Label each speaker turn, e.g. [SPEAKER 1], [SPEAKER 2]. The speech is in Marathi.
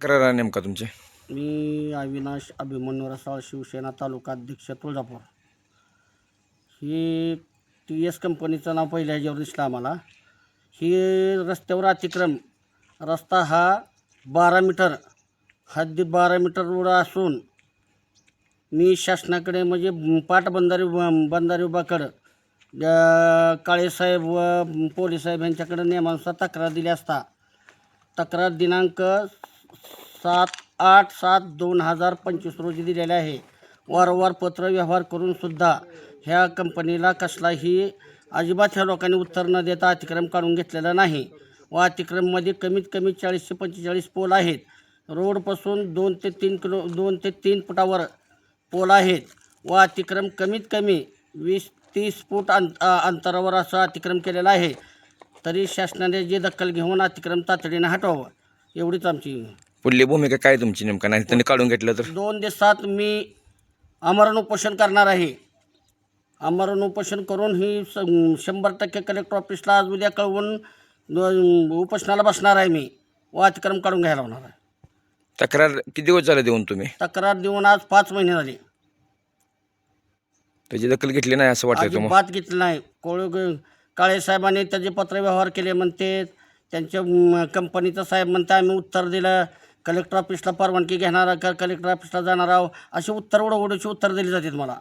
[SPEAKER 1] तक्रार आहे नेमका तुमची?
[SPEAKER 2] मी अविनाश अभिमन्यू रसाळ, शिवसेना तालुका अध्यक्ष, तुळजापूर. ही टी एस कंपनीचं नाव पहिल्या ह्याच्यावर दिसलं आम्हाला. ही रस्त्यावर अतिक्रम, रस्ता हा 12 मीटर, हद्दीत 12 मीटर रोड असून मी शासनाकडे म्हणजे बंधारे विभागाकडं काळेसाहेब व पोलीस साहेब यांच्याकडे नियमानुसार तक्रार दिली असता तक्रार दिनांक 7/8/2025 रोजी दिलेले आहे. वारंवार पत्र व्यवहार करूनसुद्धा ह्या कंपनीला कसलाही अजिबात ह्या लोकांनी उत्तर न देता अतिक्रम काढून घेतलेलं नाही. व अतिक्रममध्ये कमीत कमी 40 ते 45 पोल आहेत. रोडपासून 2 ते 3 फुटावर पोल आहेत व अतिक्रम कमीत कमी 20-30 फूट अंतरावर असं अतिक्रम केलेलं आहे. तरी शासनाने जे दखल घेऊन अतिक्रम तातडीने हटवावं एवढीच आमची.
[SPEAKER 1] पुढली भूमिका काय तुमची नेमका? नाही त्यांनी काढून घेतलं तर
[SPEAKER 2] 2 दिवसात मी आमरण उपोषण करणार आहे. आमरण उपोषण करून ही 100% कलेक्टर ऑफिसला आज उद्या कळवून उपोषणाला बसणार आहे मी व अतिक्रम काढून घ्यायला होणार आहे.
[SPEAKER 1] तक्रार किती दिवस झाले देऊन तुम्ही?
[SPEAKER 2] तक्रार देऊन आज 5 महिने झाले.
[SPEAKER 1] त्याची दखल घेतली नाही असं वाटतं तुम्हाला?
[SPEAKER 2] अजिबात घेतली नाही. काळे साहेबांनी त्याचे पत्रव्यवहार केले म्हणते. त्यांच्या कंपनीचं साहेब म्हणते आम्ही उत्तर दिलं, कलेक्टर ऑफिसला परवानगी घेणार, कलेक्टर ऑफिसला जाणार आहोत, अशी उत्तर दिली जातात मला.